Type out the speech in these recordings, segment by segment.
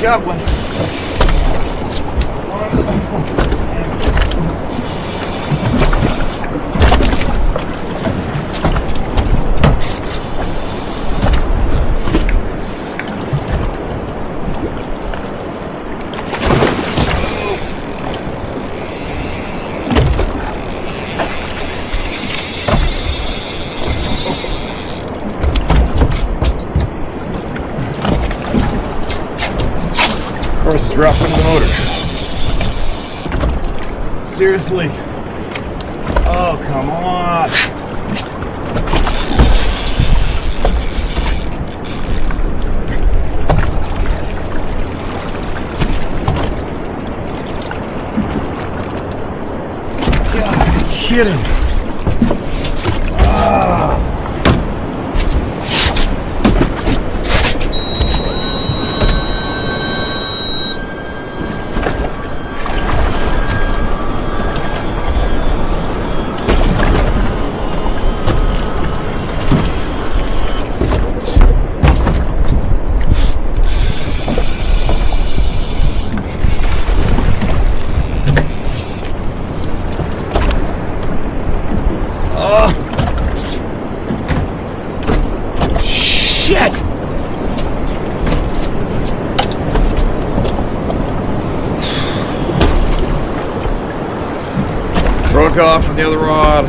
got one. Of course, it's rough on the motor. Seriously. Oh, come on. God, are you kidding? Shit! Broke off from the other rod.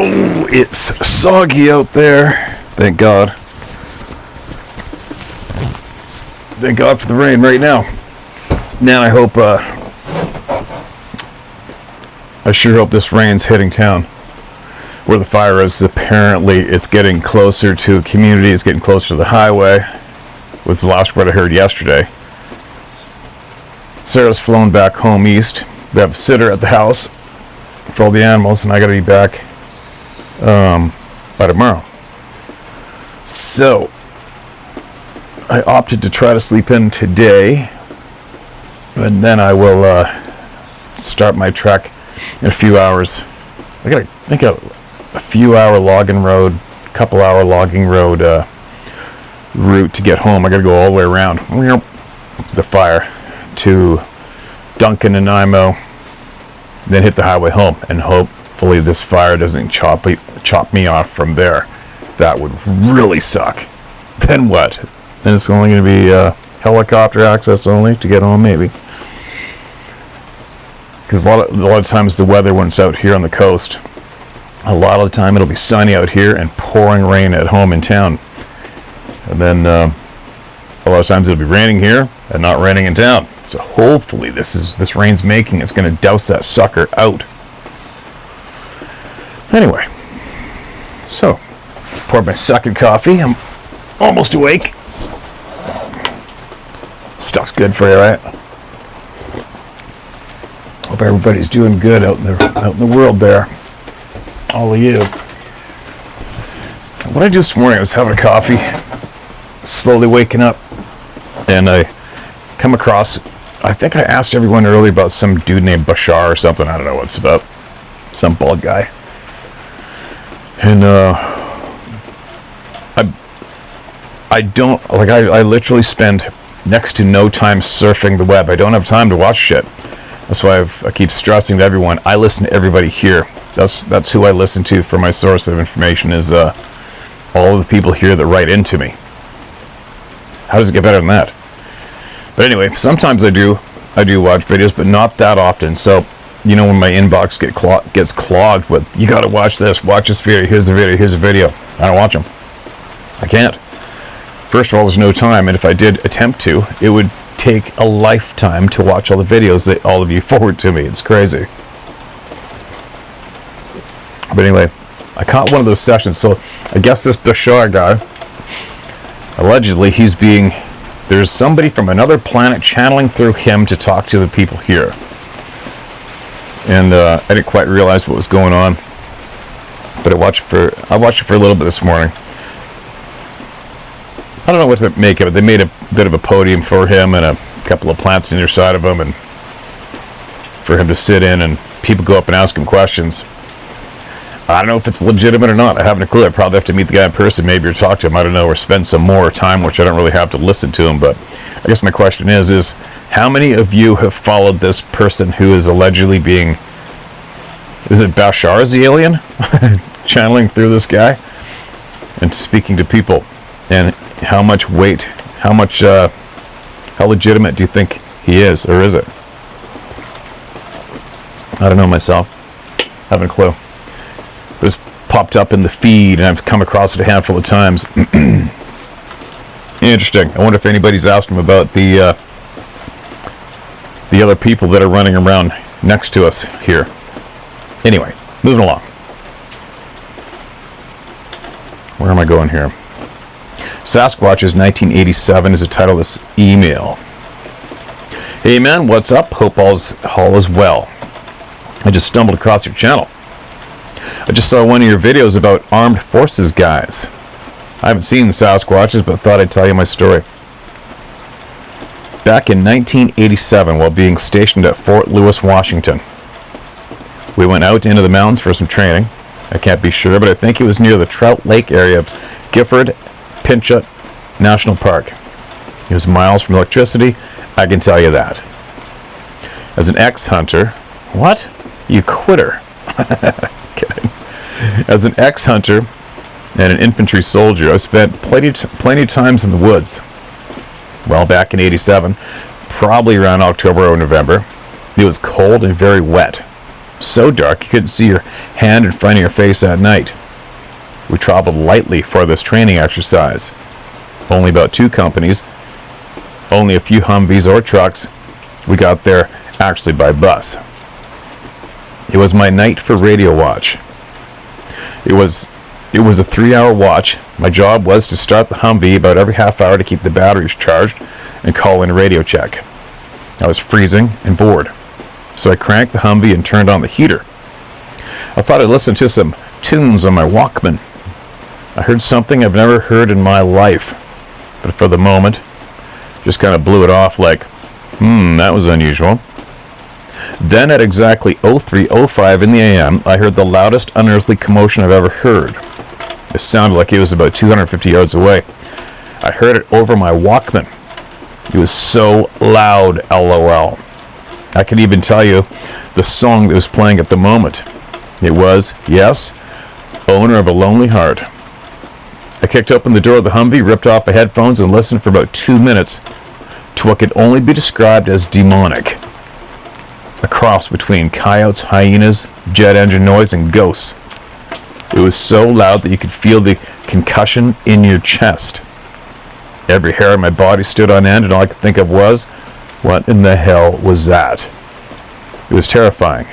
Oh, it's soggy out there. Thank God. Thank God for the rain right now. Man, I hope, I sure hope this rain's hitting town where the fire is. Apparently, it's getting closer to a community. It's getting closer to the highway. Was the last word I heard yesterday. Sarah's flown back home east. We have a sitter at the house for all the animals, and I gotta be back by tomorrow. So I opted to try to sleep in today, and then I will start my trek in a few hours. I got a few hour logging road, couple hour logging road route to get home. I gotta go all the way around the fire to Duncan and Nanaimo, then hit the highway home, and hopefully this fire doesn't chop me off from there. That would really suck. Then what? Then it's only going to be helicopter access only to get home, maybe. Because a lot of times the weather when it's out here on the coast, a lot of the time it'll be sunny out here and pouring rain at home in town. And then a lot of times it'll be raining here and not raining in town. So hopefully this rain's making it's going to douse that sucker out. Anyway, so let's pour my second coffee. I'm almost awake. Stuff's good for you, right? Hope everybody's doing good out in the world there. All of you. What I do this morning, I was having a coffee, slowly waking up, and I come across, I think I asked everyone earlier about some dude named Bashar or something. I don't know what it's about. Some bald guy. And I literally spend next to no time surfing the web. I don't have time to watch shit. That's why I keep stressing to everyone, I listen to everybody here. That's who I listen to for my source of information, is all of the people here that write into me. How does it get better than that? But anyway, sometimes I do watch videos, but not that often. So, you know, when my inbox gets clogged with, you gotta watch this video, here's the video, here's a video. I don't watch them. I can't. First of all, there's no time, and if I did attempt to, it would take a lifetime to watch all the videos that all of you forward to me. It's crazy. But anyway, I caught one of those sessions, so I guess this Bashar guy, allegedly there's somebody from another planet channeling through him to talk to the people here. And I didn't quite realize what was going on, but I watched it for a little bit this morning. I don't know what to make of it. They made a bit of a podium for him and a couple of plants on either side of him, and for him to sit in, and people go up and ask him questions. I don't know if it's legitimate or not. I haven't a clue. I probably have to meet the guy in person, maybe, or talk to him. I don't know, or spend some more time, which I don't really have to listen to him. But I guess my question is how many of you have followed this person who is allegedly being, is it Bashar's the alien? Channeling through this guy and speaking to people? And how much weight, how legitimate do you think he is, or is it? I don't know myself. I haven't a clue. It was popped up in the feed, and I've come across it a handful of times. Interesting. I wonder if anybody's asked him about the other people that are running around next to us here. Anyway, moving along. Where am I going here? Sasquatch's 1987 is the title of this email. Hey man, what's up? Hope all is well. I just stumbled across your channel. I just saw one of your videos about armed forces guys. I haven't seen the Sasquatches, but thought I'd tell you my story. Back in 1987, while being stationed at Fort Lewis, Washington, we went out into the mountains for some training. I can't be sure, but I think it was near the Trout Lake area of Gifford Pinchot National Park. It was miles from electricity, I can tell you that. As an ex-hunter, what? You quitter. Kidding. As an ex-hunter and an infantry soldier, I spent plenty of times in the woods. Well, back in 87, probably around October or November, it was cold and very wet. So dark you couldn't see your hand in front of your face at night. We traveled lightly for this training exercise. Only about 2 companies, only a few Humvees or trucks. We got there actually by bus. It was my night for radio watch. It was a 3-hour watch. My job was to start the Humvee about every half hour to keep the batteries charged and call in a radio check. I was freezing and bored, so I cranked the Humvee and turned on the heater. I thought I'd listen to some tunes on my Walkman. I heard something I've never heard in my life, but for the moment, just kind of blew it off like, that was unusual. Then at exactly 03:05 in the AM, I heard the loudest unearthly commotion I've ever heard. It sounded like it was about 250 yards away. I heard it over my Walkman. It was so loud, LOL. I can even tell you the song that was playing at the moment. It was, yes, Owner of a Lonely Heart. I kicked open the door of the Humvee, ripped off my headphones, and listened for about 2 minutes to what could only be described as demonic. A cross between coyotes, hyenas, jet engine noise, and ghosts. It was so loud that you could feel the concussion in your chest. Every hair on my body stood on end, and all I could think of was, what in the hell was that? It was terrifying.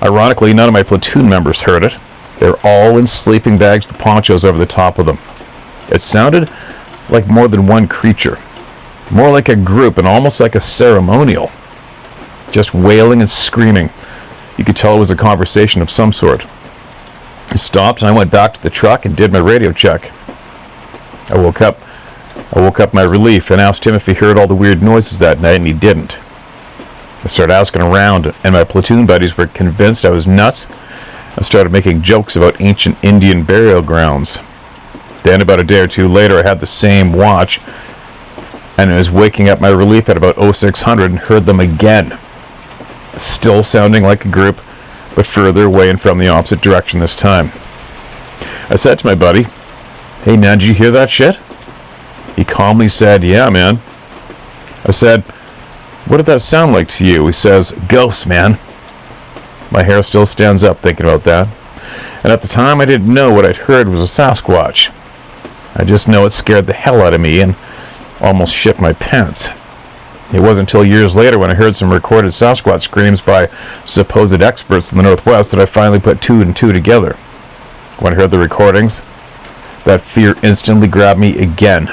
Ironically, none of my platoon members heard it. They were all in sleeping bags with ponchos over the top of them. It sounded like more than one creature. More like a group and almost like a ceremonial. Just wailing and screaming. You could tell it was a conversation of some sort. It stopped and I went back to the truck and did my radio check. I woke up my relief and asked him if he heard all the weird noises that night, and he didn't. I started asking around, and my platoon buddies were convinced I was nuts. I started making jokes about ancient Indian burial grounds. Then about a day or 2 later, I had the same watch, and I was waking up my relief at about 0600 and heard them again. Still sounding like a group, but further away and from the opposite direction this time. I said to my buddy, "Hey man, did you hear that shit?" He calmly said, "Yeah, man." I said, "What did that sound like to you?" He says, "Ghosts, man." My hair still stands up thinking about that. And at the time, I didn't know what I'd heard was a Sasquatch. I just know it scared the hell out of me and almost shit my pants. It wasn't until years later when I heard some recorded Sasquatch screams by supposed experts in the Northwest that I finally put 2 and 2 together. When I heard the recordings, that fear instantly grabbed me again.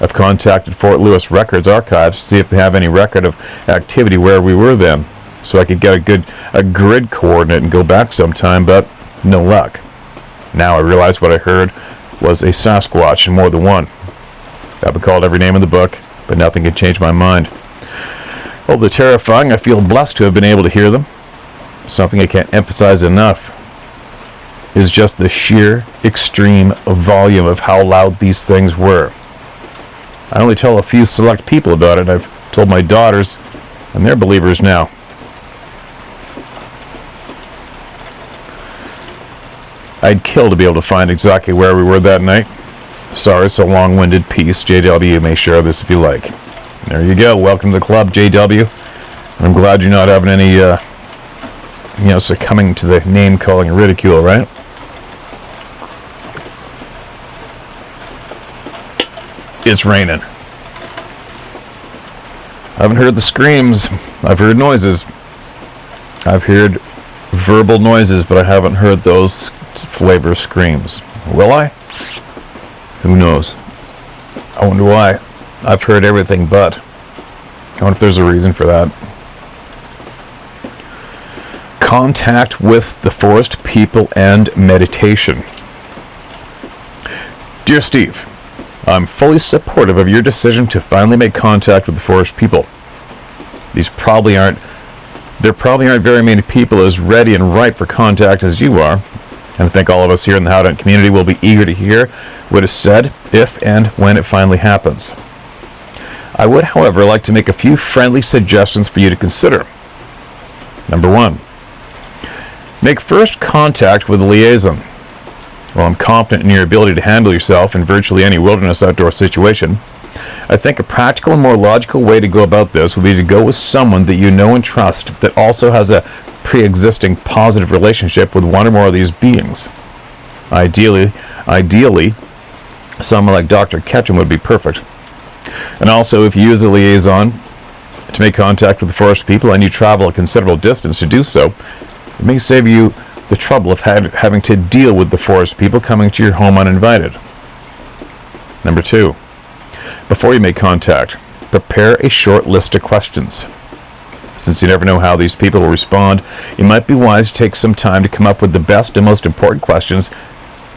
I've contacted Fort Lewis Records Archives to see if they have any record of activity where we were then, so I could get a grid coordinate and go back sometime, but no luck. Now I realize what I heard was a Sasquatch and more than one. I've been called every name in the book, but nothing can change my mind. Although terrifying, I feel blessed to have been able to hear them. Something I can't emphasize enough is just the sheer, extreme volume of how loud these things were. I only tell a few select people about it. I've told my daughters, and they're believers now. I'd kill to be able to find exactly where we were that night. Sorry, it's a long-winded piece. JW may share this if you like. There you go. Welcome to the club, JW. I'm glad you're not having any, succumbing to the name-calling and ridicule, right? It's raining. I haven't heard the screams. I've heard noises. I've heard verbal noises, but I haven't heard those flavor screams. Will I? Who knows? I wonder why. I've heard everything but. I wonder if there's a reason for that. Contact with the forest people and meditation. Dear Steve, I'm fully supportive of your decision to finally make contact with the forest people. There probably aren't very many people as ready and ripe for contact as you are, and I think all of us here in the Howden community will be eager to hear what is said if and when it finally happens. I would, however, like to make a few friendly suggestions for you to consider. Number 1, make first contact with the liaison. While I'm confident in your ability to handle yourself in virtually any wilderness outdoor situation, I think a practical and more logical way to go about this would be to go with someone that you know and trust that also has a pre-existing positive relationship with one or more of these beings. Ideally, someone like Dr. Ketchum would be perfect. And also, if you use a liaison to make contact with the forest people and you travel a considerable distance to do so, it may save you the trouble of having to deal with the forest people coming to your home uninvited. Number 2, before you make contact, prepare a short list of questions. Since you never know how these people will respond, it might be wise to take some time to come up with the best and most important questions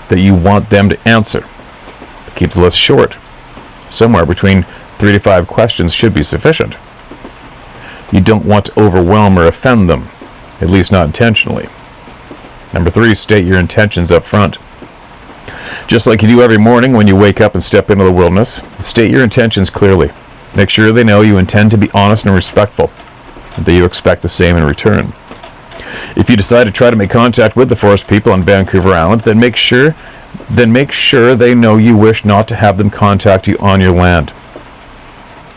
that you want them to answer. But keep the list short. Somewhere between 3 to 5 questions should be sufficient. You don't want to overwhelm or offend them, at least not intentionally. Number 3, state your intentions up front. Just like you do every morning when you wake up and step into the wilderness, state your intentions clearly. Make sure they know you intend to be honest and respectful, and that you expect the same in return. If you decide to try to make contact with the forest people on Vancouver Island, then make sure they know you wish not to have them contact you on your land.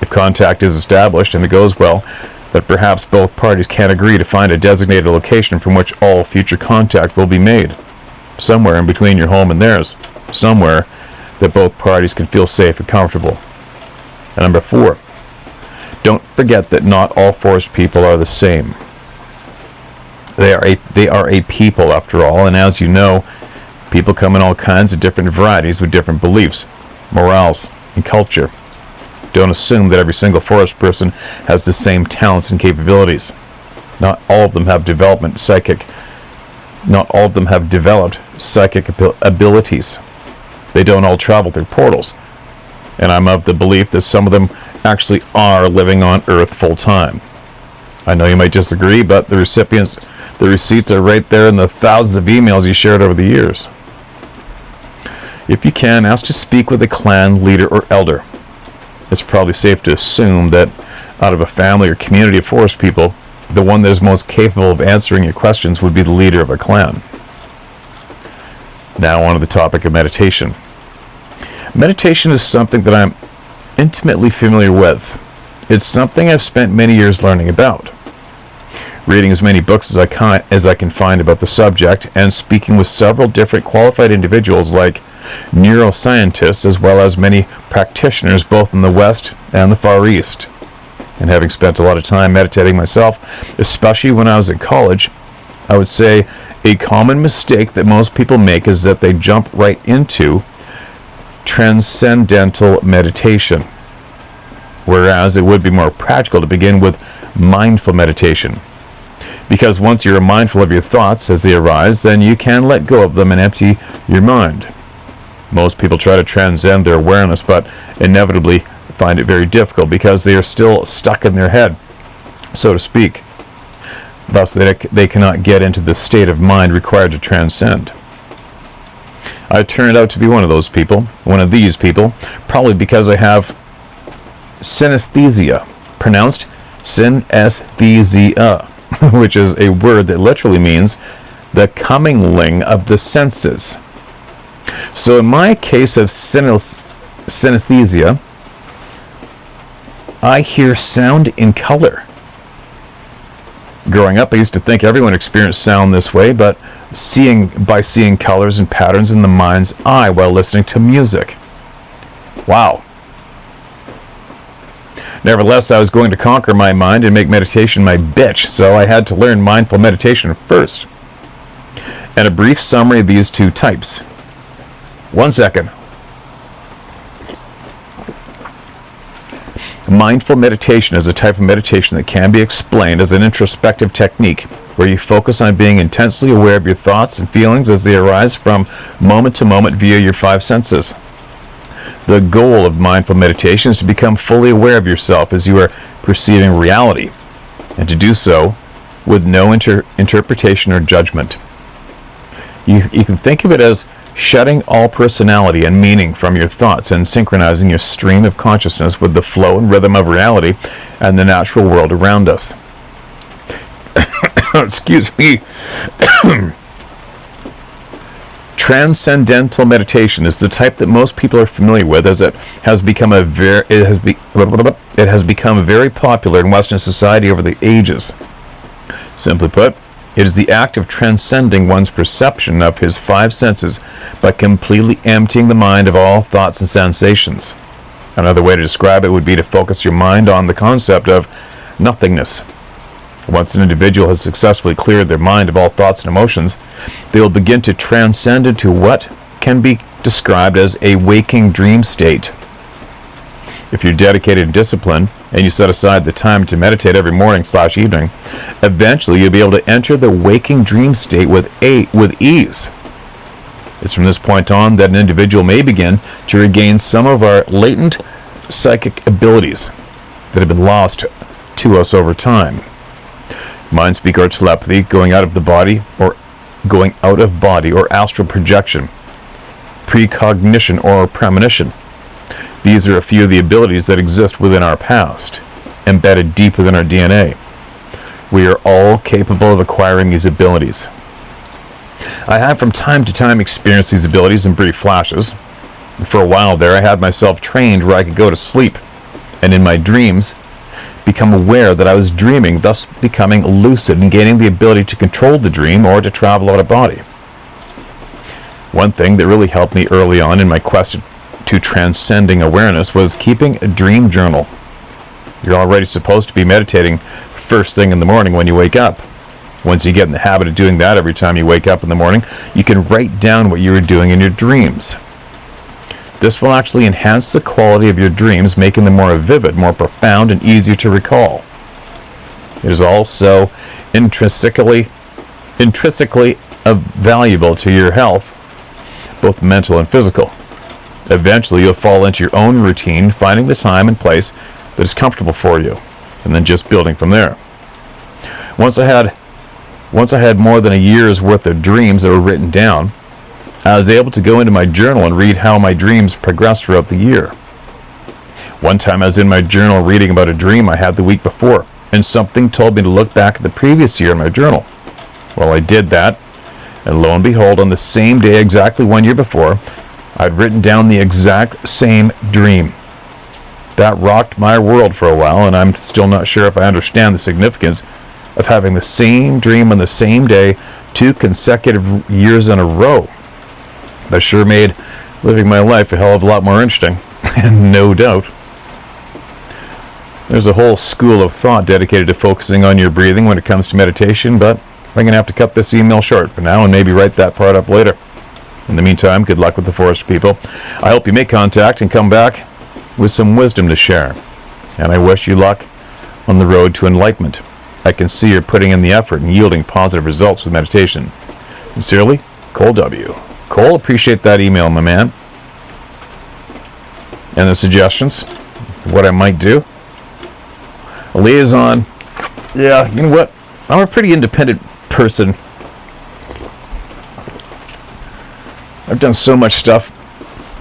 If contact is established and it goes well, that perhaps both parties can agree to find a designated location from which all future contact will be made. Somewhere in between your home and theirs. Somewhere that both parties can feel safe and comfortable. And number 4, don't forget that not all forest people are the same. They are a people after all, and as you know, people come in all kinds of different varieties with different beliefs, morals, and culture. Don't assume that every single forest person has the same talents and capabilities. Not all of them have developed psychic abilities. They don't all travel through portals. And I'm of the belief that some of them actually are living on Earth full time. I know you might disagree, but the receipts are right there in the thousands of emails you shared over the years. If you can, ask to speak with a clan leader or elder. It's probably safe to assume that out of a family or community of forest people, the one that is most capable of answering your questions would be the leader of a clan. Now on to the topic of meditation. Meditation is something that I'm intimately familiar with. It's something I've spent many years learning about. Reading as many books as I can find about the subject, and speaking with several different qualified individuals like neuroscientists as well as many practitioners both in the West and the Far East. And having spent a lot of time meditating myself, especially when I was in college, I would say a common mistake that most people make is that they jump right into transcendental meditation, whereas it would be more practical to begin with mindful meditation. Because once you're mindful of your thoughts as they arise, then you can let go of them and empty your mind. Most people try to transcend their awareness, but inevitably find it very difficult because they are still stuck in their head, so to speak. Thus, they cannot get into the state of mind required to transcend. I turned out to be one of these people, probably because I have synesthesia, pronounced synesthesia, which is a word that literally means the commingling of the senses. So in my case of synesthesia, I hear sound in color. Growing up, I used to think everyone experienced sound this way, but by seeing colors and patterns in the mind's eye while listening to music. Wow. Nevertheless, I was going to conquer my mind and make meditation my bitch, so I had to learn mindful meditation first. And a brief summary of these two types. 1 second. Mindful meditation is a type of meditation that can be explained as an introspective technique where you focus on being intensely aware of your thoughts and feelings as they arise from moment to moment via your 5 senses. The goal of mindful meditation is to become fully aware of yourself as you are perceiving reality, and to do so with no interpretation or judgment. You can think of it as shutting all personality and meaning from your thoughts and synchronizing your stream of consciousness with the flow and rhythm of reality and the natural world around us. Excuse me. Transcendental meditation is the type that most people are familiar with, as it has become very popular in Western society over the ages. Simply put, It is the act of transcending one's perception of his five senses by completely emptying the mind of all thoughts and sensations. Another way to describe it would be to focus your mind on the concept of nothingness. Once an individual has successfully cleared their mind of all thoughts and emotions, they will begin to transcend into what can be described as a waking dream state. If you're dedicated and disciplined, and you set aside the time to meditate every morning/evening, eventually you'll be able to enter the waking dream state with ease. It's from this point on that an individual may begin to regain some of our latent psychic abilities that have been lost to us over time. Mind speak or telepathy, going out of body or astral projection, precognition or premonition. These are a few of the abilities that exist within our past, embedded deep within our DNA. We are all capable of acquiring these abilities. I have from time to time experienced these abilities in brief flashes. For a while there, I had myself trained where I could go to sleep, and in my dreams, become aware that I was dreaming, thus becoming lucid and gaining the ability to control the dream or to travel out of body. One thing that really helped me early on in my quest to transcending awareness was keeping a dream journal. You're already supposed to be meditating first thing in the morning when you wake up. Once you get in the habit of doing that every time you wake up in the morning, you can write down what you were doing in your dreams. This will actually enhance the quality of your dreams, making them more vivid, more profound, and easier to recall. It is also intrinsically valuable to your health, both mental and physical. Eventually, you'll fall into your own routine, finding the time and place that is comfortable for you, and then just building from there. Once I had more than a year's worth of dreams that were written down, I was able to go into my journal and read how my dreams progressed throughout the year. One time I was in my journal reading about a dream I had the week before, and something told me to look back at the previous year in my journal. Well, I did that, and lo and behold, on the same day exactly 1 year before, I'd written down the exact same dream. That rocked my world for a while, and I'm still not sure if I understand the significance of having the same dream on the same day 2 consecutive years in a row. That sure made living my life a hell of a lot more interesting, and no doubt. There's a whole school of thought dedicated to focusing on your breathing when it comes to meditation, but I'm going to have to cut this email short for now and maybe write that part up later. In the meantime, good luck with the forest people. I hope you make contact and come back with some wisdom to share. And I wish you luck on the road to enlightenment. I can see you're putting in the effort and yielding positive results with meditation. Sincerely, Cole W. Cole, appreciate that email, my man. And the suggestions, what I might do. A liaison. Yeah, you know what? I'm a pretty independent person. I've done so much stuff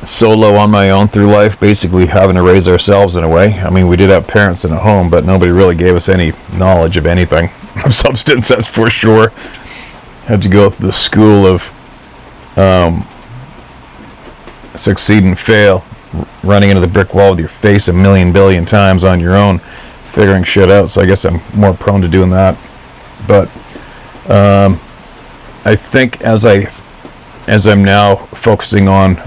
solo on my own through life, basically having to raise ourselves in a way. I mean, we did have parents in a home, but nobody really gave us any knowledge of anything of substance, that's for sure. Had to go through the school of succeed and fail, running into the brick wall with your face a million billion times on your own, figuring shit out. So I guess I'm more prone to doing that. But I think as I'm now focusing on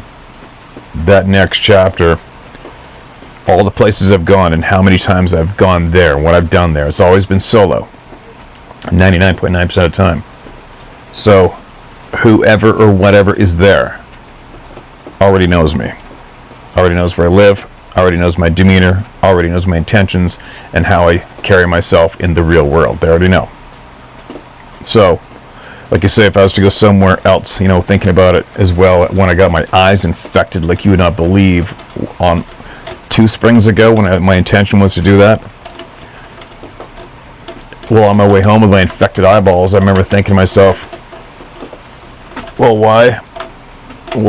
that next chapter, all the places I've gone and how many times I've gone there and what I've done there, it's always been solo, 99.9% of the time. So whoever or whatever is there already knows me, already knows where I live, already knows my demeanor, already knows my intentions and how I carry myself in the real world. They already know. So like I say, if I was to go somewhere else, thinking about it as well, when I got my eyes infected like you would not believe on 2 springs ago when my intention was to do that. Well, on my way home with my infected eyeballs, I remember thinking to myself, well, why do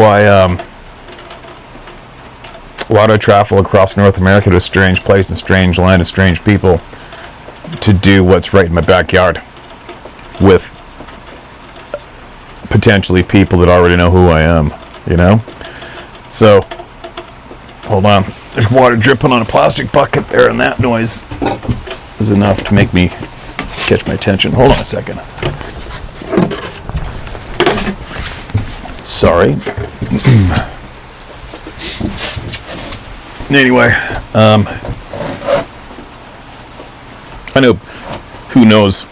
I travel across North America to a strange place and strange land and strange people to do what's right in my backyard with potentially people that already know who I am, So, hold on. There's water dripping on a plastic bucket there, and that noise is enough to make me catch my attention. Hold on a second. Sorry. Anyway, I know, who knows,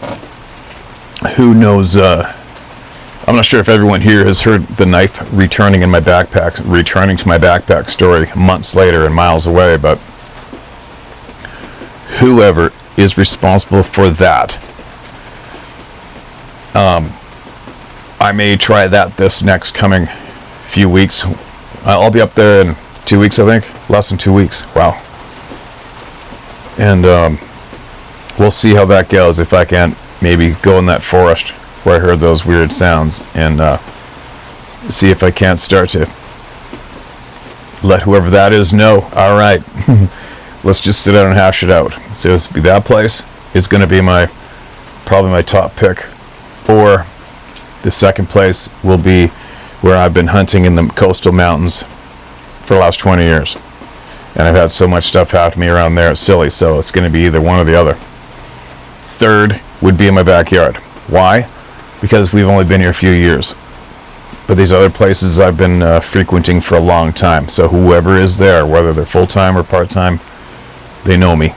I'm not sure if everyone here has heard the knife returning to my backpack story months later and miles away, but whoever is responsible for that, I may try that this next coming few weeks. I'll be up there in 2 weeks, I think. Less than 2 weeks. Wow. And we'll see how that goes. If I can't maybe go in that forest where I heard those weird sounds and see if I can't start to let whoever that is know. All right. Let's just sit down and hash it out. So it's be that place is going to be probably my top pick, or the second place will be where I've been hunting in the coastal mountains for the last 20 years. And I've had so much stuff happen to me around there, it's silly, so it's going to be either one or the other. Third would be in my backyard. Why? Because we've only been here a few years. But these other places I've been frequenting for a long time. So whoever is there, whether they're full-time or part-time, they know me.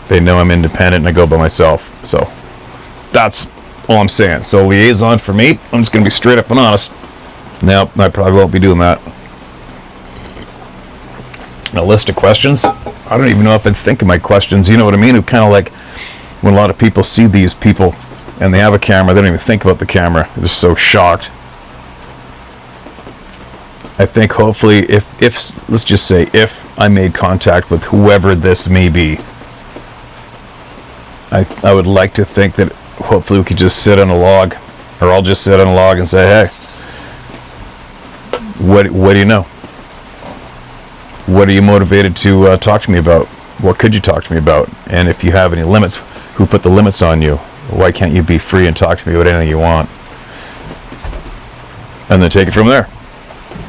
They know I'm independent and I go by myself. So that's all I'm saying. So liaison for me, I'm just going to be straight up and honest. Nope, I probably won't be doing that. A list of questions. I don't even know if I'd think of my questions. You know what I mean? It's kind of like when a lot of people see these people and they have a camera, they don't even think about the camera. They're so shocked. I think hopefully if let's just say if I made contact with whoever this may be, I would like to think that hopefully we could just sit on a log, or I'll just sit on a log and say, hey, what do you know? What are you motivated to talk to me about? What could you talk to me about? And if you have any limits, who put the limits on you? Why can't you be free and talk to me about anything you want? And then take it from there.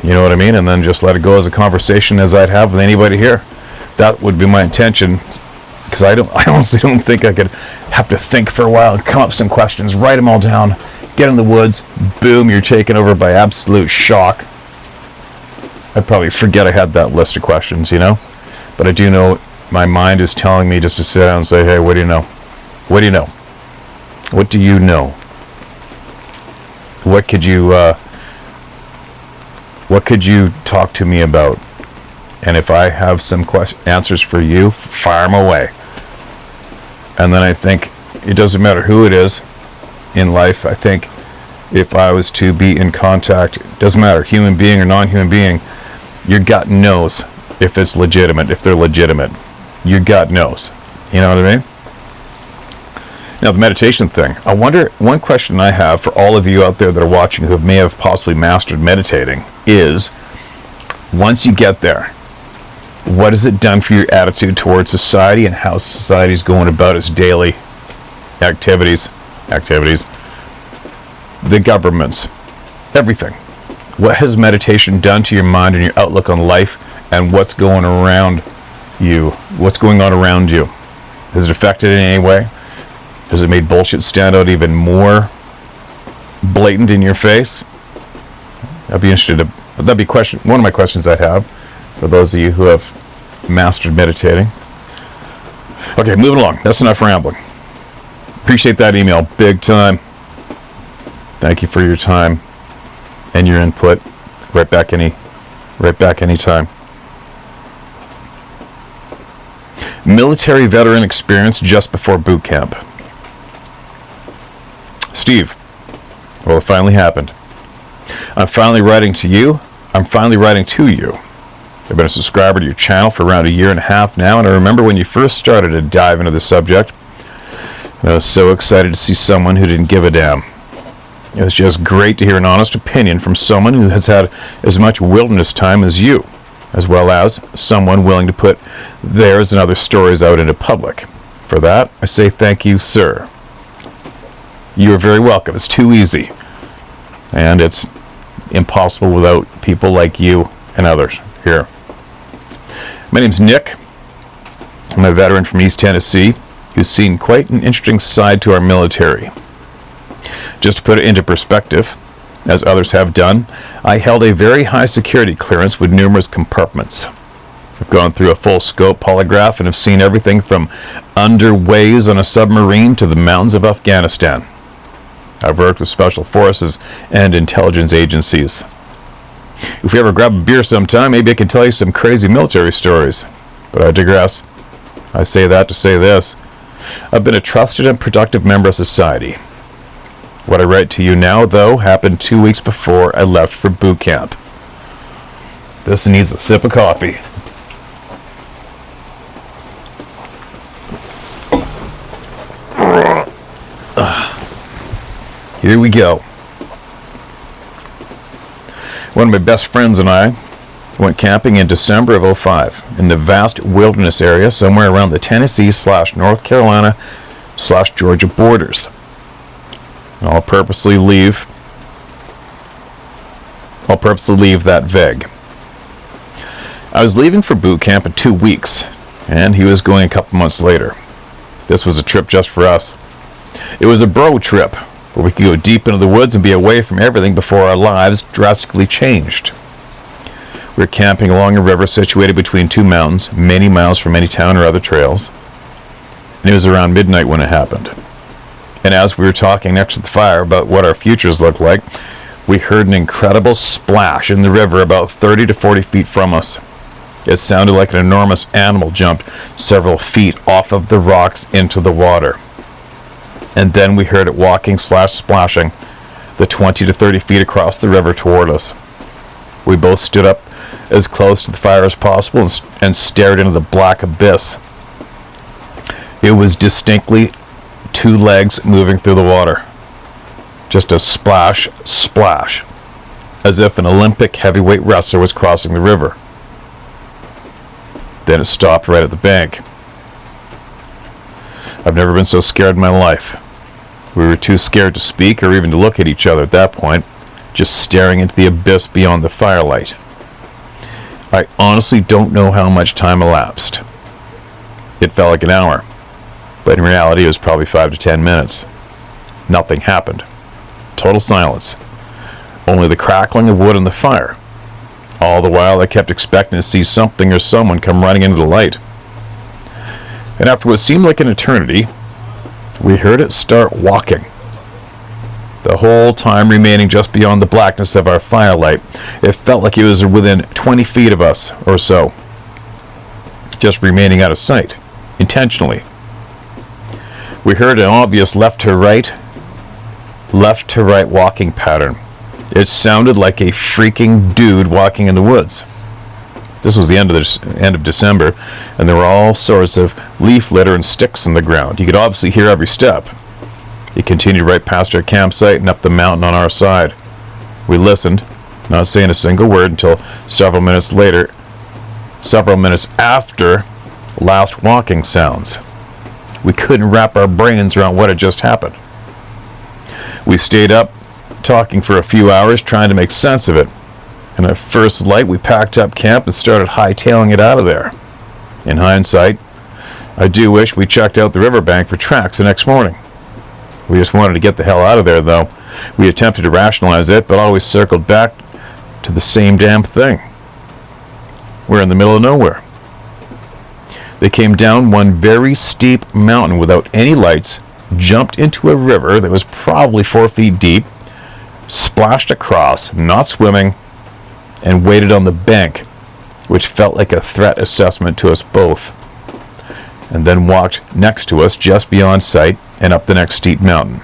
You know what I mean? And then just let it go as a conversation as I'd have with anybody here. That would be my intention, because I honestly don't think I could have to think for a while and come up with some questions, write them all down, get in the woods, boom, you're taken over by absolute shock. I'd probably forget I had that list of questions, you know? But I do know my mind is telling me just to sit down and say, hey, what do you know? What do you know? What do you know? What could you talk to me about? And if I have some answers for you, fire them away. And then I think it doesn't matter who it is in life. I think if I was to be in contact, it doesn't matter, human being or non-human being, your gut knows if it's legitimate, if they're legitimate. Your gut knows. You know what I mean? Now, the meditation thing. I wonder, one question I have for all of you out there that are watching who may have possibly mastered meditating is, once you get there, what has it done for your attitude towards society and how society's going about its daily activities, the governments, everything? What has meditation done to your mind and your outlook on life and what's going around you? What's going on around you? Has it affected it in any way? Has it made bullshit stand out even more blatant in your face? I'd be interested to, that'd be one of my questions I have for those of you who have mastered meditating. Okay, moving along. That's enough rambling. Appreciate that email big time. Thank you for your time and your input. Right back anytime. Military veteran experience just before boot camp. Steve, well, it finally happened. I'm finally writing to you. I've been a subscriber to your channel for around 1.5 years now, and I remember when you first started to dive into the subject, I was so excited to see someone who didn't give a damn. It was just great to hear an honest opinion from someone who has had as much wilderness time as you, as well as someone willing to put theirs and other stories out into public. For that, I say thank you, sir. You are very welcome. It's too easy. And it's impossible without people like you and others here. My name's Nick. I'm a veteran from East Tennessee who's seen quite an interesting side to our military. Just to put it into perspective, as others have done, I held a very high security clearance with numerous compartments. I've gone through a full scope polygraph and have seen everything from underways on a submarine to the mountains of Afghanistan. I've worked with special forces and intelligence agencies. If we ever grab a beer sometime, maybe I can tell you some crazy military stories. But I digress. I say that to say this. I've been a trusted and productive member of society. What I write to you now, though, happened 2 weeks before I left for boot camp. This needs a sip of coffee. Here we go. One of my best friends and I went camping in December of '05 in the vast wilderness area somewhere around the Tennessee/North Carolina/Georgia borders. And I'll purposely leave that vague. I was leaving for boot camp in 2 weeks, and he was going a couple months later. This was a trip just for us. It was a bro trip, where we could go deep into the woods and be away from everything before our lives drastically changed. We were camping along a river situated between two mountains, many miles from any town or other trails. And it was around midnight when it happened. And as we were talking next to the fire about what our futures looked like, we heard an incredible splash in the river about 30 to 40 feet from us. It sounded like an enormous animal jumped several feet off of the rocks into the water. And then we heard it walking/splashing the 20 to 30 feet across the river toward us. We both stood up as close to the fire as possible and stared into the black abyss. It was distinctly two legs moving through the water. Just a splash, splash, as if an Olympic heavyweight wrestler was crossing the river. Then it stopped right at the bank. I've never been so scared in my life. We were too scared to speak or even to look at each other at that point, just staring into the abyss beyond the firelight. I honestly don't know how much time elapsed. It felt like an hour, but in reality it was probably 5 to 10 minutes. Nothing happened. Total silence. Only the crackling of wood in the fire. All the while I kept expecting to see something or someone come running into the light. And after what seemed like an eternity, we heard it start walking. The whole time remaining just beyond the blackness of our firelight. It felt like it was within 20 feet of us or so. Just remaining out of sight. Intentionally. We heard an obvious left to right walking pattern. It sounded like a freaking dude walking in the woods. This was the end of December, and there were all sorts of leaf litter and sticks in the ground. You could obviously hear every step. He continued right past our campsite and up the mountain on our side. We listened, not saying a single word until several minutes after last walking sounds. We couldn't wrap our brains around what had just happened. We stayed up talking for a few hours trying to make sense of it. And at first light, we packed up camp and started hightailing it out of there. In hindsight, I do wish we checked out the riverbank for tracks the next morning. We just wanted to get the hell out of there, though. We attempted to rationalize it, but always circled back to the same damn thing. We're in the middle of nowhere. They came down one very steep mountain without any lights, jumped into a river that was probably 4 feet deep, splashed across, not swimming, and waited on the bank, which felt like a threat assessment to us both, and then walked next to us just beyond sight and up the next steep mountain.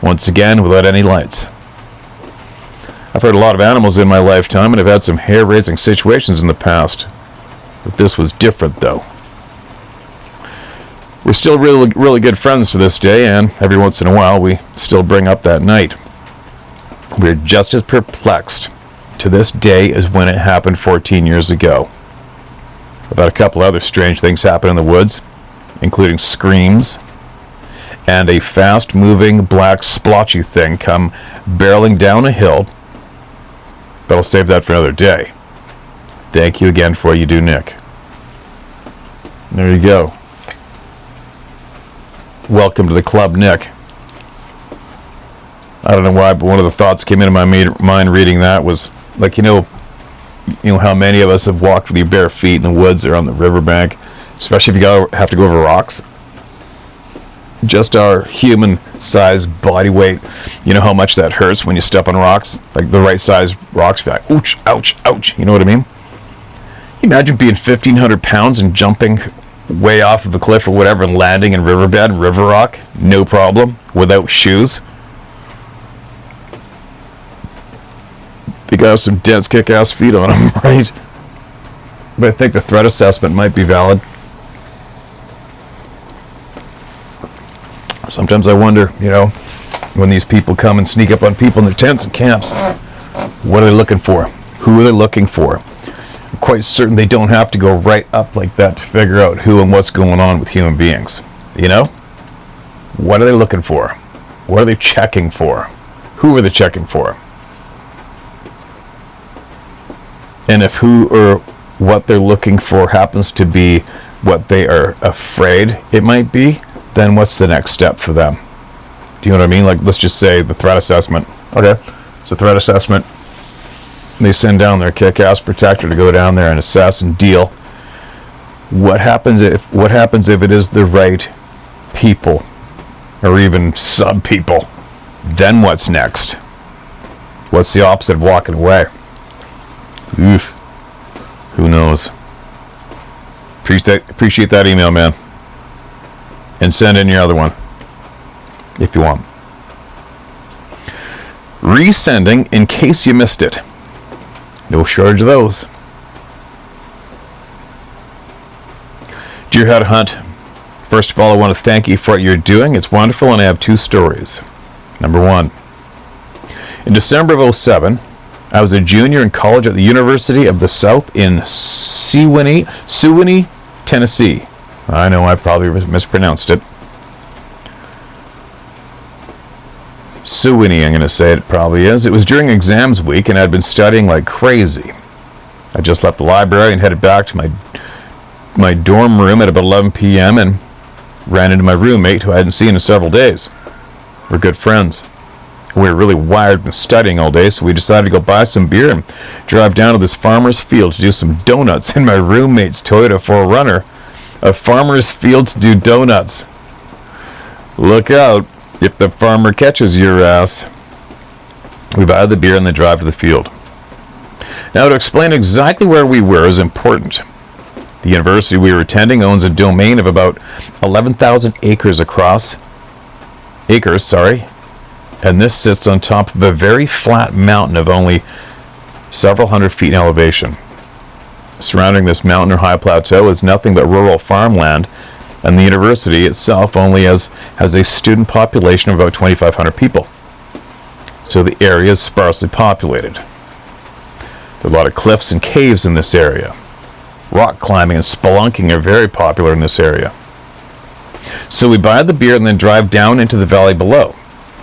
Once again, without any lights. I've heard a lot of animals in my lifetime and have had some hair-raising situations in the past, but this was different, though. We're still really good friends to this day, and every once in a while we still bring up that night. We're just as perplexed to this day as when it happened 14 years ago. About a couple other strange things happen in the woods, including screams and a fast-moving black splotchy thing come barreling down a hill, but I'll save that for another day. Thank you again for what you do, Nick. There you go. Welcome to the club, Nick. I don't know why, but one of the thoughts came into my mind reading that was like, you know how many of us have walked with your bare feet in the woods or on the riverbank, especially if you have to go over rocks. Just our human-sized body weight, you know how much that hurts when you step on rocks, like the right size rocks. Back, ouch, ouch, ouch. You know what I mean? Imagine being 1,500 pounds and jumping way off of a cliff or whatever and landing in riverbed, river rock, no problem, without shoes. They got some dense kick-ass feet on them, right? But I think the threat assessment might be valid. Sometimes I wonder, when these people come and sneak up on people in their tents and camps, what are they looking for? Who are they looking for? I'm quite certain they don't have to go right up like that to figure out who and what's going on with human beings. What are they looking for? What are they checking for? Who are they checking for? And if who or what they're looking for happens to be what they are afraid it might be, then what's the next step for them? Do you know what I mean? Like, let's just say the threat assessment. Okay, so threat assessment, they send down their kick-ass protector to go down there and assess and deal. What happens if it is the right people or even sub-people? Then what's next? What's the opposite of walking away? Oof. Who knows? Appreciate that email, man. And send in your other one if you want. Resending in case you missed it. No shortage of those. Dear How to Hunt, first of all, I want to thank you for what you're doing. It's wonderful, and I have two stories. Number one, in December of 2007, I was a junior in college at the University of the South in Sewanee, Tennessee. I know I probably mispronounced it. Sewanee, I'm going to say it probably is. It was during exams week, and I'd been studying like crazy. I just left the library and headed back to my dorm room at about 11 p.m. and ran into my roommate, who I hadn't seen in several days. We're good friends. We were really wired from studying all day, so we decided to go buy some beer and drive down to this farmer's field to do some donuts in my roommate's Toyota 4Runner. A farmer's field to do donuts. Look out if the farmer catches your ass. We buy the beer and then drive to the field. Now, to explain exactly where we were is important. The university we were attending owns a domain of about 11,000 acres and this sits on top of a very flat mountain of only several hundred feet in elevation. Surrounding this mountain or high plateau is nothing but rural farmland, and the university itself only has a student population of about 2,500 people. So the area is sparsely populated. There are a lot of cliffs and caves in this area. Rock climbing and spelunking are very popular in this area. So we buy the beer and then drive down into the valley below,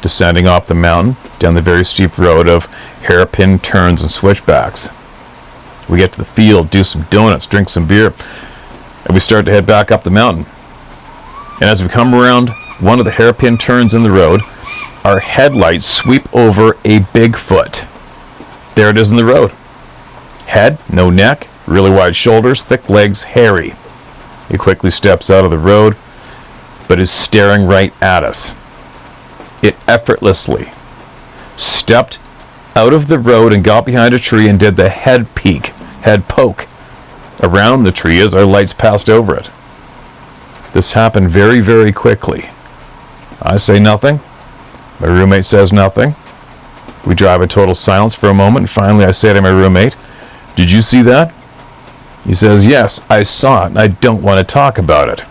descending off the mountain down the very steep road of hairpin turns and switchbacks. We get to the field, do some donuts, drink some beer, and we start to head back up the mountain. And as we come around one of the hairpin turns in the road, our headlights sweep over a Bigfoot. There it is in the road. Head, no neck, really wide shoulders, thick legs, hairy. He quickly steps out of the road, but is staring right at us. It effortlessly stepped out of the road and got behind a tree and did the head poke around the tree as our lights passed over it. This happened very, very quickly. I say nothing. My roommate says nothing. We drive in total silence for a moment, and finally I say to my roommate, "Did you see that?" He says, "Yes, I saw it, and I don't want to talk about it."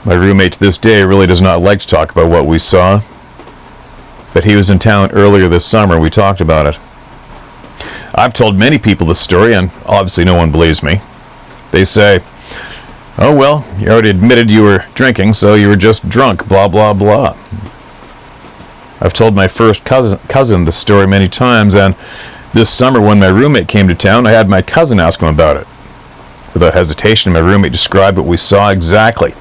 My roommate to this day really does not like to talk about what we saw, but he was in town earlier this summer and we talked about it. I've told many people this story, and obviously no one believes me. They say, "Oh well, you already admitted you were drinking, so you were just drunk, blah blah blah." I've told my first cousin this story many times, and this summer when my roommate came to town, I had my cousin ask him about it. Without hesitation, my roommate described what we saw exactly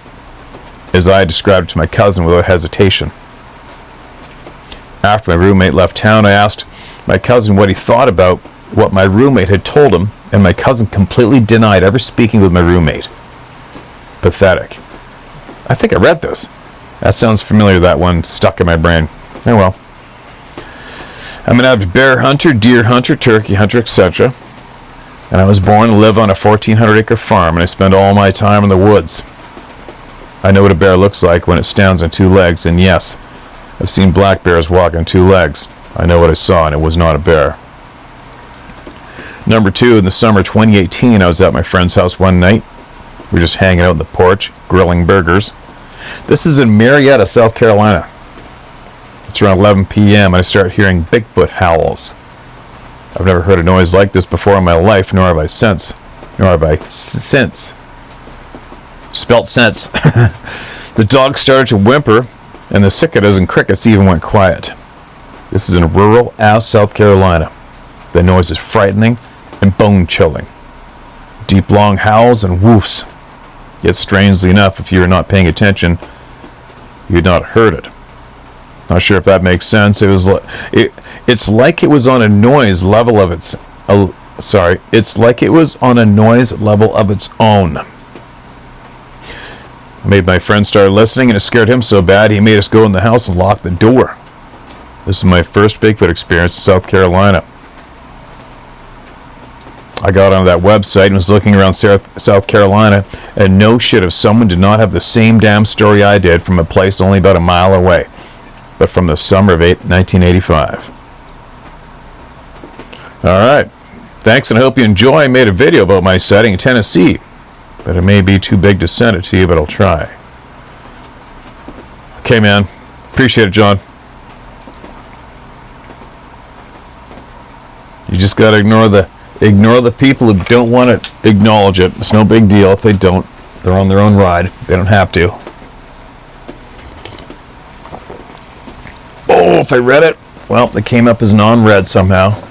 as I described it to my cousin without hesitation. After my roommate left town, I asked my cousin what he thought about what my roommate had told him, and my cousin completely denied ever speaking with my roommate. Pathetic. I think I read this. That sounds familiar, that one stuck in my brain. Oh well. I'm an avid bear hunter, deer hunter, turkey hunter, etc. And I was born to live on a 1,400-acre farm, and I spend all my time in the woods. I know what a bear looks like when it stands on two legs, and yes, I've seen black bears walk on two legs. I know what I saw, and it was not a bear. Number 2, in the summer 2018, I was at my friend's house one night. We were just hanging out on the porch, grilling burgers. This is in Marietta, South Carolina. It's around 11 p.m. and I start hearing Bigfoot howls. I've never heard a noise like this before in my life, nor have I since. Spelt sense. The dogs started to whimper, and the cicadas and crickets even went quiet. This is in rural South Carolina. The noise is frightening and bone-chilling. Deep, long howls and woofs. Yet strangely enough, if you were not paying attention, you'd not heard it. Not sure if that makes sense. It's like it was on a noise level of its. It's like it was on a noise level of its own. I made my friend start listening, and it scared him so bad he made us go in the house and lock the door. This is my first Bigfoot experience in South Carolina. I got on that website and was looking around South Carolina, and no shit if someone did not have the same damn story I did from a place only about a mile away, but from the summer of 1985. Alright, thanks, and I hope you enjoy. I made a video about my setting in Tennessee, but it may be too big to send it to you, but I'll try. Okay, man. Appreciate it, John. You just gotta ignore the people who don't want to acknowledge it. It's no big deal if they don't. They're on their own ride. They don't have to. Oh, if I read it, well, it came up as non-read somehow.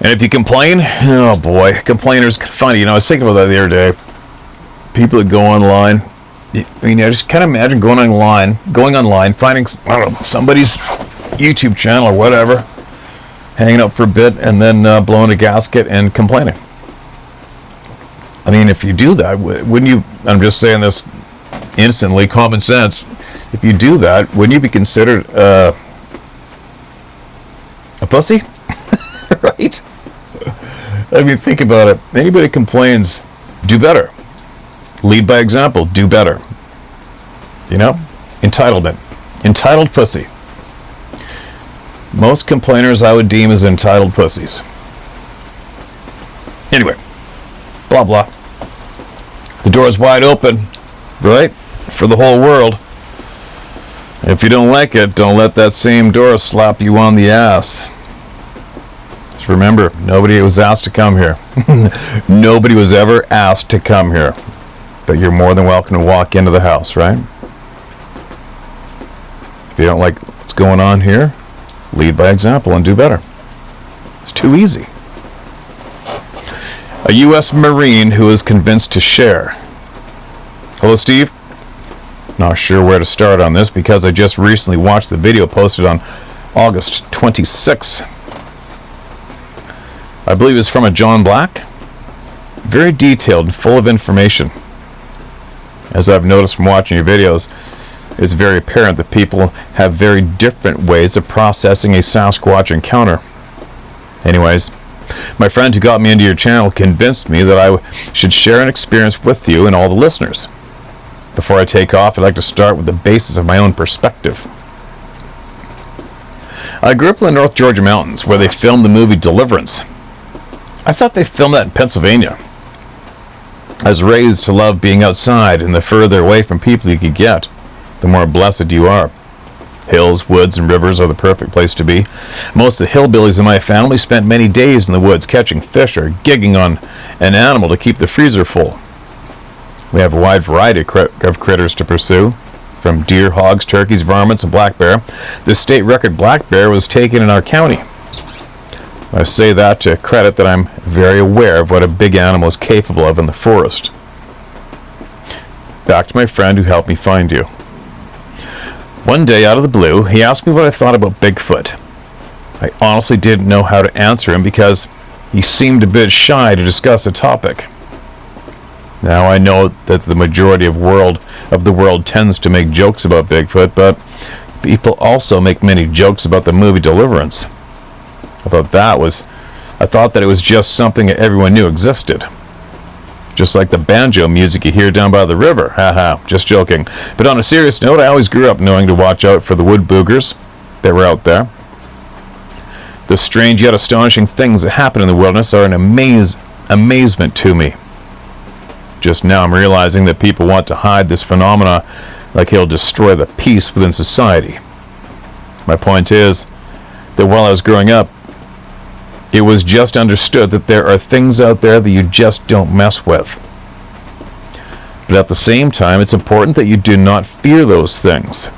And if you complain, oh boy, complainers funny. I was thinking about that the other day. People that go online. I mean, I just kind of imagine going online, finding, I don't know, somebody's YouTube channel or whatever, hanging out for a bit, and then blowing a gasket and complaining. I mean, if you do that, wouldn't you, I'm just saying this instantly, common sense, if you do that, wouldn't you be considered a pussy? Right? I mean, think about it. Anybody complains, do better. Lead by example, do better. Entitlement. Entitled pussy. Most complainers I would deem as entitled pussies. Anyway, blah blah. The door is wide open, right? For the whole world. If you don't like it, don't let that same door slap you on the ass. Just remember, nobody was asked to come here. Nobody was ever asked to come here. But you're more than welcome to walk into the house, right? If you don't like what's going on here, lead by example and do better. It's too easy. A U.S. Marine who is convinced to share. Hello, Steve. Not sure where to start on this because I just recently watched the video posted on August 26. I believe it's from a John Black. Very detailed and full of information. As I've noticed from watching your videos, it's very apparent that people have very different ways of processing a Sasquatch encounter. Anyways, my friend who got me into your channel convinced me that I should share an experience with you and all the listeners. Before I take off, I'd like to start with the basis of my own perspective. I grew up in the North Georgia mountains where they filmed the movie Deliverance. I thought they filmed that in Pennsylvania. I was raised to love being outside, and the further away from people you could get, the more blessed you are. Hills, woods, and rivers are the perfect place to be. Most of the hillbillies in my family spent many days in the woods catching fish or gigging on an animal to keep the freezer full. We have a wide variety of critters to pursue, from deer, hogs, turkeys, varmints, and black bear. The state record black bear was taken in our county. I say that to credit that I'm very aware of what a big animal is capable of in the forest. Back to my friend who helped me find you. One day, out of the blue, he asked me what I thought about Bigfoot. I honestly didn't know how to answer him because he seemed a bit shy to discuss the topic. Now, I know that the majority of the world tends to make jokes about Bigfoot, but people also make many jokes about the movie Deliverance. I thought that it was just something that everyone knew existed. Just like the banjo music you hear down by the river. Haha, just joking. But on a serious note, I always grew up knowing to watch out for the wood boogers that were out there. The strange yet astonishing things that happen in the wilderness are an amazement to me. Just now I'm realizing that people want to hide this phenomena like it'll destroy the peace within society. My point is that while I was growing up, it was just understood that there are things out there that you just don't mess with. But at the same time, it's important that you do not fear those things.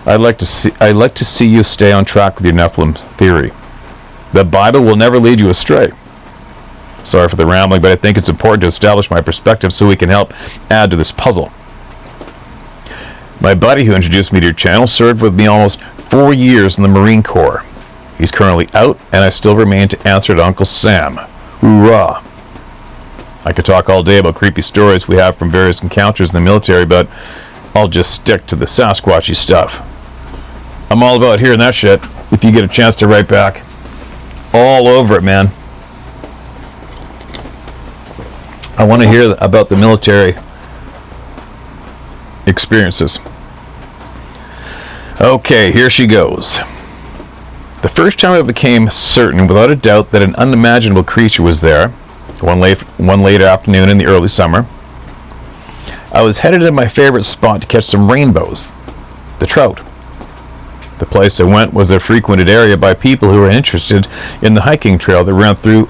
I'd like to see you stay on track with your Nephilim theory. The Bible will never lead you astray. Sorry for the rambling, but I think it's important to establish my perspective so we can help add to this puzzle. My buddy who introduced me to your channel served with me almost 4 years in the Marine Corps. He's currently out, and I still remain to answer to Uncle Sam. Hoorah! I could talk all day about creepy stories we have from various encounters in the military, but I'll just stick to the Sasquatchy stuff. I'm all about hearing that shit, if you get a chance to write back. All over it, man. I want to hear about the military experiences. Okay, here she goes. The first time it became certain, without a doubt, that an unimaginable creature was there, one late afternoon in the early summer, I was headed to my favorite spot to catch some rainbows, the trout. The place I went was a frequented area by people who were interested in the hiking trail that ran through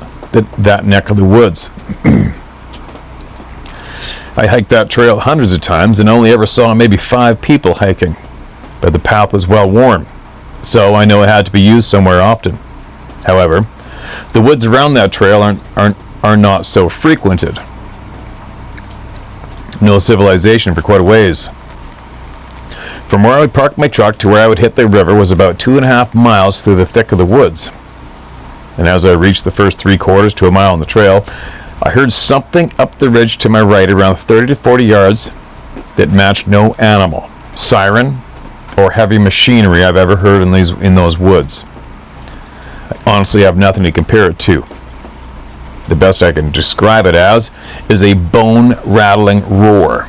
that neck of the woods. I hiked that trail hundreds of times and only ever saw maybe 5 people hiking, but the path was well worn, so I know it had to be used somewhere often. However, the woods around that trail are not so frequented. No civilization for quite a ways. From where I would park my truck to where I would hit the river was about 2.5 miles through the thick of the woods. And as I reached the first 3/4 to a mile on the trail, I heard something up the ridge to my right around 30 to 40 yards that matched no animal, siren, or heavy machinery I've ever heard in those woods. I honestly have nothing to compare it to. The best I can describe it as is a bone-rattling roar.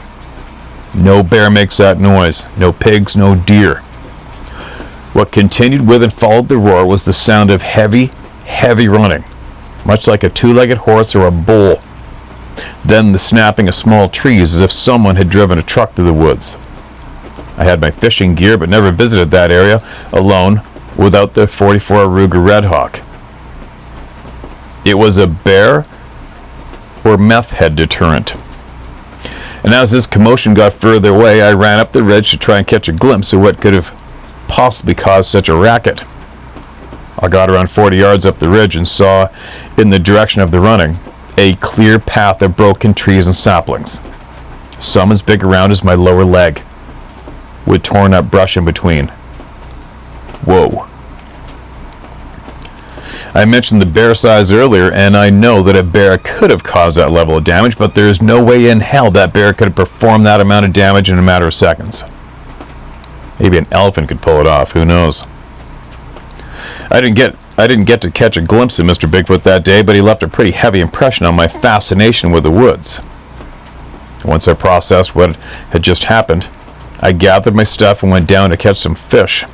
No bear makes that noise, no pigs, no deer. What continued with and followed the roar was the sound of heavy running, much like a 2-legged horse or a bull. Then the snapping of small trees as if someone had driven a truck through the woods. I had my fishing gear but never visited that area alone without the .44 Ruger Red Hawk. It was a bear or meth head deterrent. And as this commotion got further away, I ran up the ridge to try and catch a glimpse of what could have possibly caused such a racket. I got around 40 yards up the ridge and saw, in the direction of the running, a clear path of broken trees and saplings, some as big around as my lower leg, with torn up brush in between. Whoa. I mentioned the bear size earlier, and I know that a bear could have caused that level of damage, but there is no way in hell that bear could have performed that amount of damage in a matter of seconds. Maybe an elephant could pull it off, who knows. I didn't get to catch a glimpse of Mr. Bigfoot that day, but he left a pretty heavy impression on my fascination with the woods. Once I processed what had just happened, I gathered my stuff and went down to catch some fish.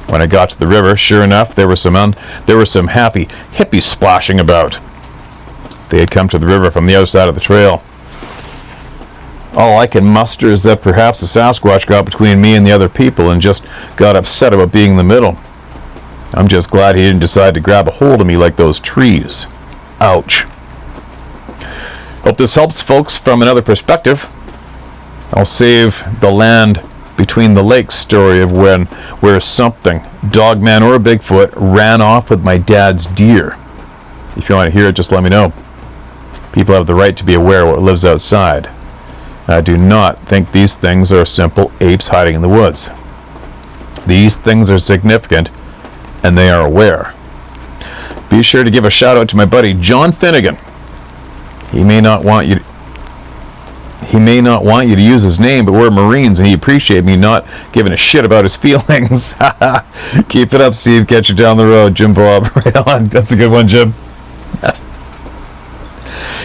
When I got to the river, sure enough, there were some happy hippies splashing about. They had come to the river from the other side of the trail. All I can muster is that perhaps the Sasquatch got between me and the other people and just got upset about being in the middle. I'm just glad he didn't decide to grab a hold of me like those trees. Ouch. Hope this helps folks from another perspective. I'll save the land between the lakes story of where something, dogman or a Bigfoot, ran off with my dad's deer. If you want to hear it, just let me know. People have the right to be aware of what lives outside. I do not think these things are simple apes hiding in the woods. These things are significant, and they are aware. Be sure to give a shout out to my buddy John Finnegan. He may not want you to use his name, but we're Marines, and he appreciates me not giving a shit about his feelings. Keep it up, Steve. Catch you down the road, Jim Bob. Right on. That's a good one, Jim.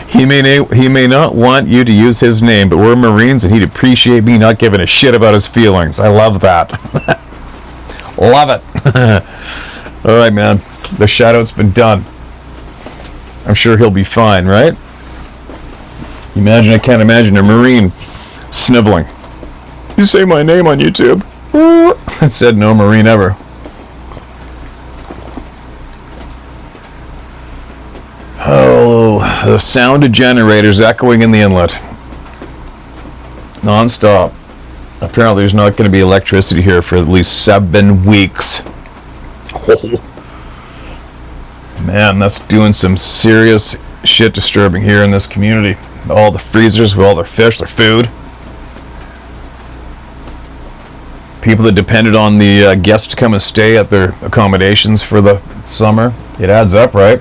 He may not want you to use his name, but we're Marines, and he'd appreciate me not giving a shit about his feelings. I love that. Love it. All right, man. The shout-out's been done. I'm sure he'll be fine, right? I can't imagine a Marine sniveling. You say my name on YouTube. I said no Marine ever. Oh, the sound of generators echoing in the inlet. Non-stop. Apparently there's not going to be electricity here for at least 7 weeks. Oh. Man, that's doing some serious shit disturbing here in this community. All the freezers with all their fish, their food. People that depended on the guests to come and stay at their accommodations for the summer. It adds up, right?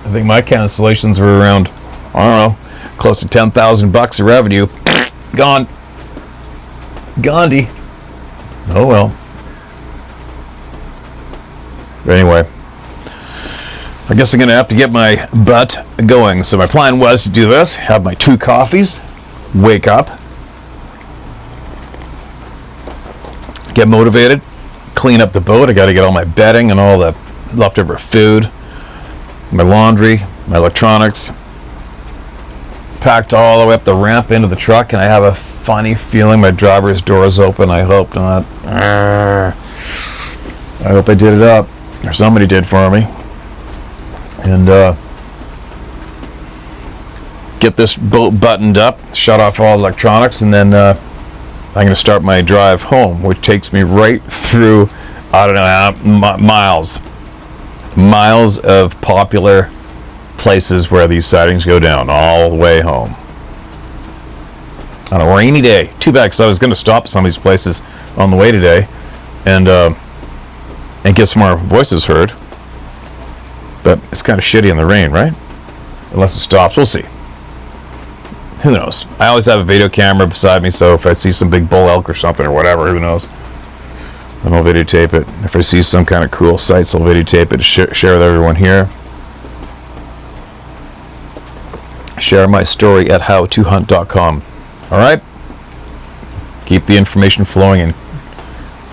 I think my cancellations were around, I don't know, close to $10,000 of revenue. Gone. Gandhi. Oh well. But anyway, I guess I'm going to have to get my butt going. So my plan was to do this, have my 2 coffees, wake up, get motivated, clean up the boat. I got to get all my bedding and all the leftover food, my laundry, my electronics, packed all the way up the ramp into the truck, and I have a funny feeling my driver's door is open. I hope not. I hope I did it up, or somebody did for me. And get this boat buttoned up, shut off all electronics, and then I'm going to start my drive home, which takes me right through, I don't know, miles of popular places where these sightings go down, all the way home. On a rainy day. Too bad, because I was going to stop at some of these places on the way today and get some more voices heard. But it's kind of shitty in the rain, right? Unless it stops. We'll see. Who knows? I always have a video camera beside me, so if I see some big bull elk or something or whatever, who knows? And I'll videotape it. If I see some kind of cool sights, I'll videotape it to share with everyone here. Share my story at howtohunt.com. Alright? Keep the information flowing, and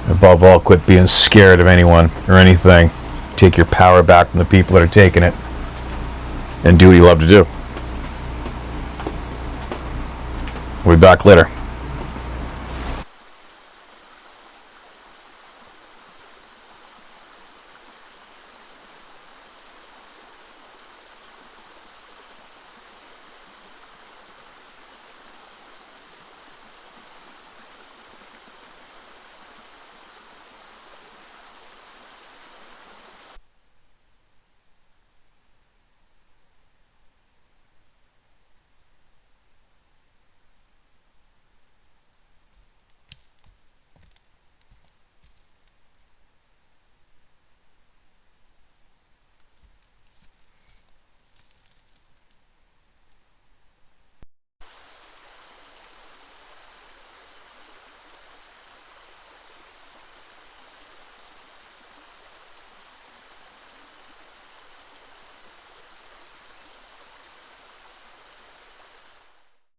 above all, quit being scared of anyone or anything. Take your power back from the people that are taking it, and do what you love to do. We'll be back later.